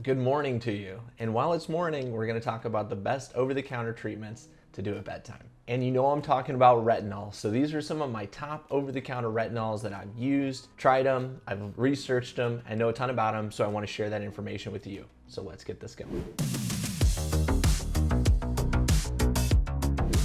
Good morning to you. And while it's morning, we're going to talk about the best over-the-counter treatments to do at bedtime. And you know I'm talking about retinol. So these are some of my top over-the-counter retinols that I've used, tried them, I've researched them, I know a ton about them, so I want to share that information with you. So let's get this going.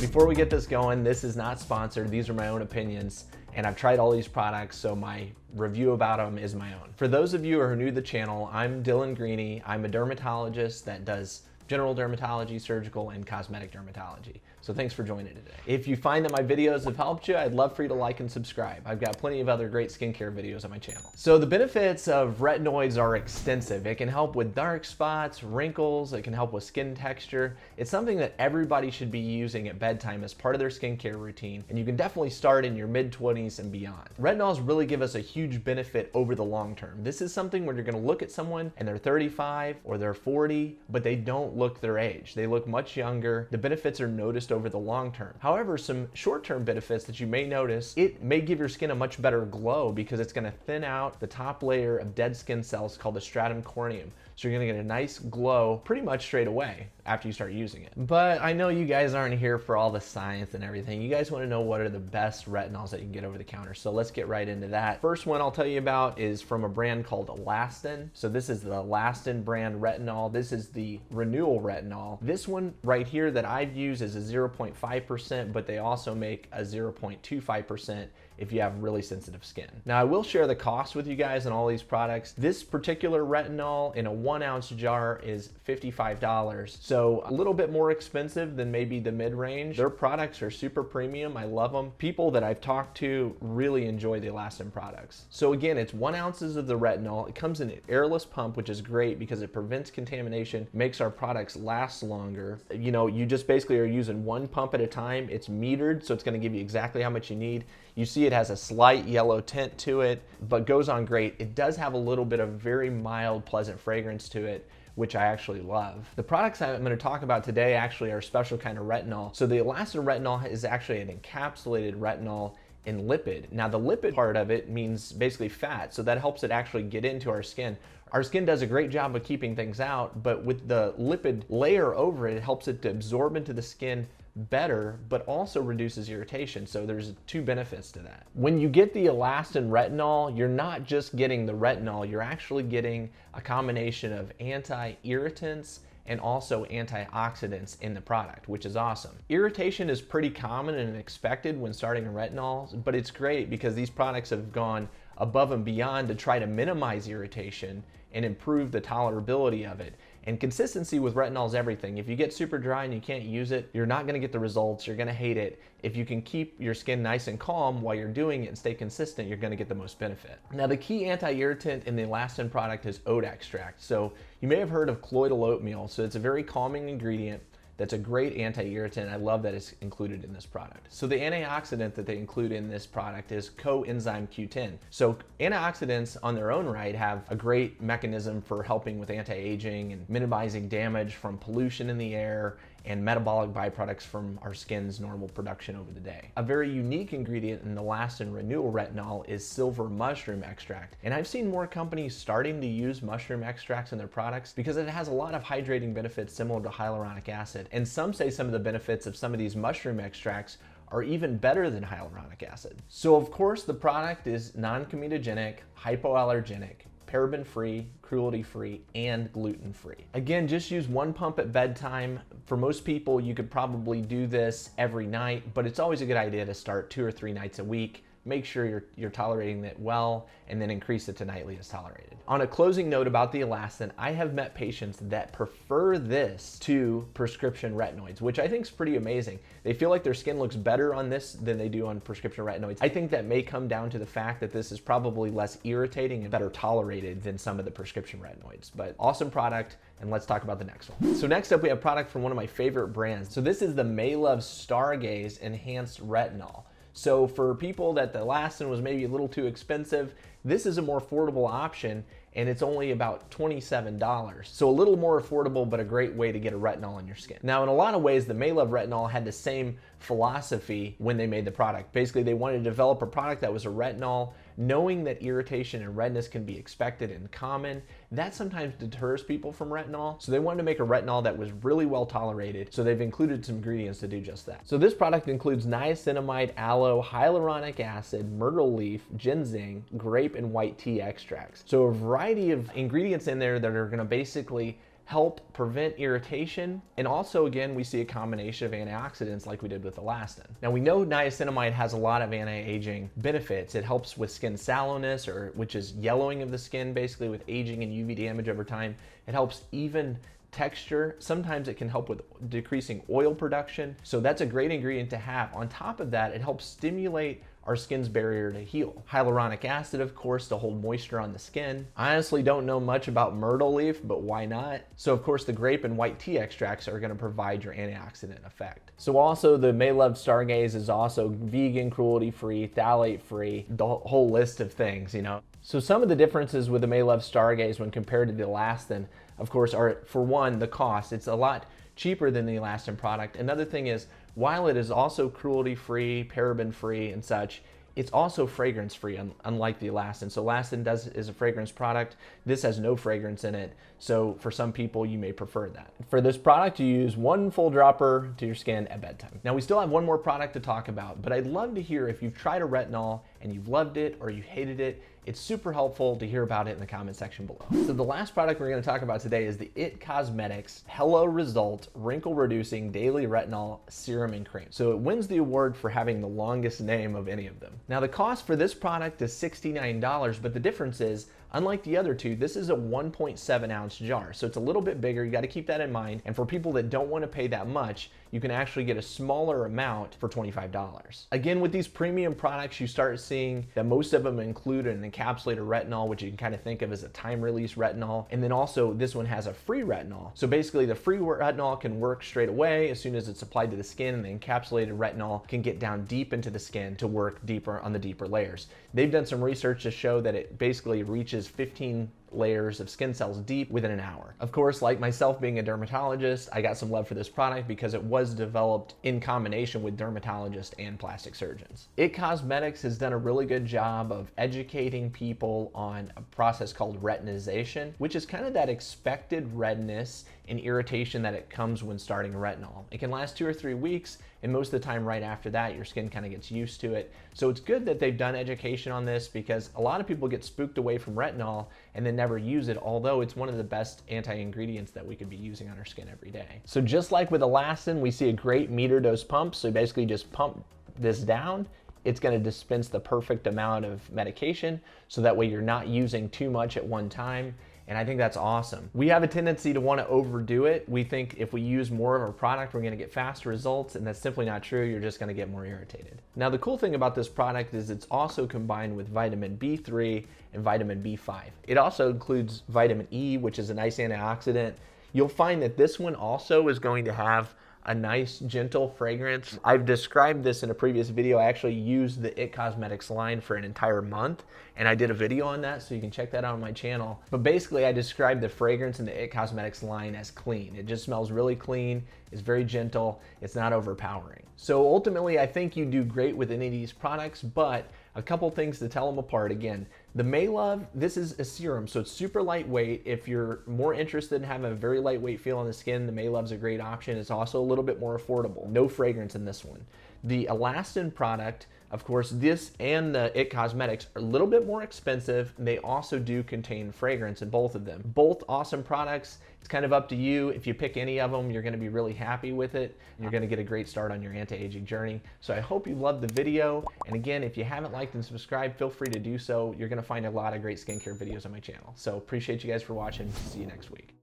Before we get this going, this is not sponsored. These are my own opinions, and I've tried all these products, so my review about them is my own. For those of you who are new to the channel, I'm Dylan Greeny. I'm a dermatologist that does general dermatology, surgical, and cosmetic dermatology. So thanks for joining today. If you find that my videos have helped you, I'd love for you to like and subscribe. I've got plenty of other great skincare videos on my channel. So the benefits of retinoids are extensive. It can help with dark spots, wrinkles, it can help with skin texture. It's something that everybody should be using at bedtime as part of their skincare routine, and you can definitely start in your mid-20s and beyond. Retinols really give us a huge benefit over the long term. This is something where you're gonna look at someone and they're 35 or they're 40, but they don't look their age. They look much younger. The benefits are noticed over the long term. However, some short-term benefits that you may notice, it may give your skin a much better glow because it's gonna thin out the top layer of dead skin cells called the stratum corneum. So you're gonna get a nice glow pretty much straight away after you start using it. But I know you guys aren't here for all the science and everything. You guys wanna know what are the best retinols that you can get over the counter. So let's get right into that. First one I'll tell you about is from a brand called Elastin. So this is the Elastin brand retinol. This is the Renewal Retinol. This one right here that I've used is a 0.5%, but they also make a 0.25% if you have really sensitive skin. Now I will share the cost with you guys on all these products. This particular retinol in a 1-ounce jar is $55. So a little bit more expensive than maybe the mid-range. Their products are super premium. I love them. People that I've talked to really enjoy the Elastin products. So again, it's 1 ounce of the retinol. It comes in an airless pump, which is great because it prevents contamination, makes our products last longer. You know, you just basically are using one pump at a time. It's metered, so it's gonna give you exactly how much you need. You see it has a slight yellow tint to it, but goes on great. It does have a little bit of very mild, pleasant fragrance to it, which I actually love. The products I'm gonna talk about today actually are a special kind of retinol. So the Elastin retinol is actually an encapsulated retinol in lipid. Now the lipid part of it means basically fat, so that helps it actually get into our skin. Our skin does a great job of keeping things out, but with the lipid layer over it, it helps it to absorb into the skin better, but also reduces irritation. So there's two benefits to that. When you get the Elastin retinol, you're not just getting the retinol, you're actually getting a combination of anti-irritants and also antioxidants in the product, which is awesome. Irritation is pretty common and expected when starting a retinol, but it's great because these products have gone above and beyond to try to minimize irritation and improve the tolerability of it. And consistency with retinol is everything. If you get super dry and you can't use it, you're not gonna get the results, you're gonna hate it. If you can keep your skin nice and calm while you're doing it and stay consistent, you're gonna get the most benefit. Now the key anti-irritant in the Elastin product is oat extract. So you may have heard of colloidal oatmeal, so it's a very calming ingredient. That's a great anti-irritant. I love that it's included in this product. So the antioxidant that they include in this product is coenzyme Q10. So antioxidants on their own right have a great mechanism for helping with anti-aging and minimizing damage from pollution in the air and metabolic byproducts from our skin's normal production over the day. A very unique ingredient in the Elastin Renewal Retinol is silver mushroom extract. And I've seen more companies starting to use mushroom extracts in their products because it has a lot of hydrating benefits similar to hyaluronic acid. And some say some of the benefits of some of these mushroom extracts are even better than hyaluronic acid. So of course the product is non-comedogenic, hypoallergenic, paraben-free, cruelty-free, and gluten-free. Again, just use 1 pump at bedtime. For most people, you could probably do this every night, but it's always a good idea to start 2 or 3 nights a week. Make sure you're tolerating it well, and then increase it to nightly as tolerated. On a closing note about the Elastin, I have met patients that prefer this to prescription retinoids, which I think is pretty amazing. They feel like their skin looks better on this than they do on prescription retinoids. I think that may come down to the fact that this is probably less irritating and better tolerated than some of the prescription retinoids, but awesome product. And let's talk about the next one. So next up, we have a product from one of my favorite brands. So this is the Maelove Stargaze Enhanced Retinol. So for people that the Elastin was maybe a little too expensive, this is a more affordable option, and it's only about $27. So a little more affordable, but a great way to get a retinol in your skin. Now, in a lot of ways, the Maelove retinol had the same philosophy when they made the product. Basically, they wanted to develop a product that was a retinol knowing that irritation and redness can be expected and common, that sometimes deters people from retinol. So they wanted to make a retinol that was really well tolerated. So they've included some ingredients to do just that. So this product includes niacinamide, aloe, hyaluronic acid, myrtle leaf, ginseng, grape, and white tea extracts. So a variety of ingredients in there that are going to basically help prevent irritation. And also, again, we see a combination of antioxidants like we did with elastin. Now, we know niacinamide has a lot of anti-aging benefits. It helps with skin sallowness, which is yellowing of the skin, basically with aging and UV damage over time. It helps even texture. Sometimes it can help with decreasing oil production. So that's a great ingredient to have. On top of that, it helps stimulate our skin's barrier to heal. Hyaluronic acid, of course, to hold moisture on the skin. I honestly don't know much about myrtle leaf, but why not? So of course the grape and white tea extracts are gonna provide your antioxidant effect. So also the May-Love Stargaze is also vegan, cruelty-free, phthalate-free, the whole list of things, you know. So some of the differences with the May-Love Stargaze when compared to the elastin, of course, are, for one, the cost. It's a lot cheaper than the elastin product. Another thing is, while it is also cruelty-free, paraben-free, and such, it's also fragrance-free, unlike the elastin. So elastin is a fragrance product. This has no fragrance in it. So for some people, you may prefer that. For this product, you use 1 full dropper to your skin at bedtime. Now, we still have one more product to talk about, but I'd love to hear if you've tried a retinol and you've loved it or you hated it. It's super helpful to hear about it in the comment section below. So the last product we're going to talk about today is the IT Cosmetics Hello Result Wrinkle Reducing Daily Retinol Serum and Cream. So it wins the award for having the longest name of any of them. Now the cost for this product is $69, but the difference is, unlike the other two, this is a 1.7 ounce jar. So it's a little bit bigger. You got to keep that in mind. And for people that don't want to pay that much, you can actually get a smaller amount for $25. Again, with these premium products, you start seeing that most of them include an encapsulated retinol, which you can kind of think of as a time-release retinol. And then also this one has a free retinol. So basically the free retinol can work straight away as soon as it's applied to the skin, and the encapsulated retinol can get down deep into the skin to work deeper on the deeper layers. They've done some research to show that it basically reaches 15 layers of skin cells deep within an hour. Of course, like myself being a dermatologist, I got some love for this product because it was developed in combination with dermatologists and plastic surgeons. IT Cosmetics has done a really good job of educating people on a process called retinization, which is kind of that expected redness and irritation that it comes when starting retinol. It can last 2 or 3 weeks, and most of the time right after that, your skin kind of gets used to it. So it's good that they've done education on this, because a lot of people get spooked away from retinol and then never use it, although it's one of the best anti-ingredients that we could be using on our skin every day. So just like with elastin, we see a great meter dose pump. So basically just pump this down. It's going to dispense the perfect amount of medication, so that way you're not using too much at one time. And I think that's awesome. We have a tendency to want to overdo it. We think if we use more of our product, we're going to get faster results, and that's simply not true. You're just going to get more irritated. Now, the cool thing about this product is it's also combined with vitamin B3 and vitamin B5. It also includes vitamin E, which is a nice antioxidant. You'll find that this one also is going to have a nice gentle fragrance. I've described this in a previous video. I actually used the IT Cosmetics line for an entire month, and I did a video on that, so you can check that out on my channel. But basically I described the fragrance in the IT Cosmetics line as clean. It just smells really clean. It's very gentle. It's not overpowering. So ultimately, I think you do great with any of these products, but a couple things to tell them apart. Again, the May-Love, this is a serum, so it's super lightweight. If you're more interested in having a very lightweight feel on the skin, the May-Love's a great option. It's also a little bit more affordable. No fragrance in this one. The elastin product, of course, this and the IT Cosmetics are a little bit more expensive. They also do contain fragrance in both of them. Both awesome products. It's kind of up to you. If you pick any of them, you're going to be really happy with it. You're going to get a great start on your anti-aging journey. So I hope you loved the video. And again, if you haven't liked and subscribed, feel free to do so. You're going to find a lot of great skincare videos on my channel. So appreciate you guys for watching. See you next week.